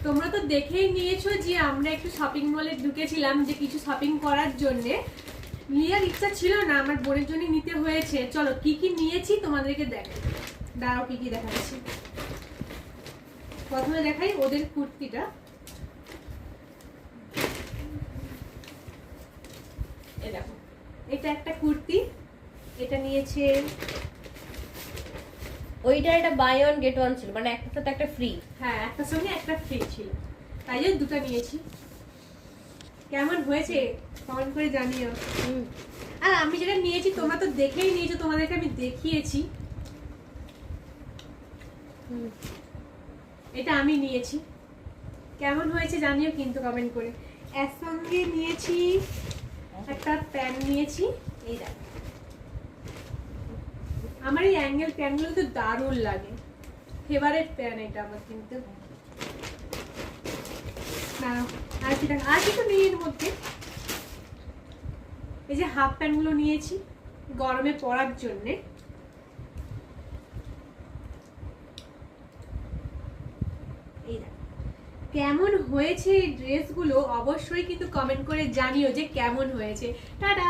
তোমরা তো দেখেই নিয়েছো যে আমরা একটু শপিং মলে ঢুকেছিলাম যে কিছু শপিং করার জন্য। নেওয়ার ইচ্ছা ছিল না, আমার বোনের জন্য নিতে হয়েছে। চলো কি কি নিয়েছি তোমাদেরকে দেখাই। দাঁড়াও কি কি দেখাচ্ছি। প্রথমে দেখাই ওদের কুর্তিটা। এই দেখো, এটা একটা কুর্তি, এটা নিয়েছে। ওইটা একটা বাই ওয়ান গেট ওয়ান ছিল, মানে একটার সাথে একটা ফ্রি। হ্যাঁ, একটার সঙ্গে একটা ফ্রি ছিল, তাই জন্য দুটো নিয়েছি। কেমন হয়েছে কমেন্ট করে জানিও। আর আমি যেটা নিয়েছি তোমরা তো দেখেই নিয়েছো, তোমাদেরকে আমি দেখিয়েছি। এটা আমি নিয়েছি, কেমন হয়েছে জানিও কিন্তু কমেন্ট করে। এর সঙ্গে নিয়েছি একটা প্যান্ট নিয়েছি। এই দেখ, আমার এই অ্যাঙ্গেল প্যান্টগুলো তো দারুণ লাগে, ফেভারিট প্যান্ট এটা আমার। কিন্তু আর কিছু নেই এর মধ্যে। এই যে হাফ প্যান্ট গুলো নিয়েছি গরমে পরার জন্য। এই দেখ, কেমন হয়েছে এই ড্রেসগুলো অবশ্যই কিন্তু কমেন্ট করে জানিও যে কেমন হয়েছে। টাটা।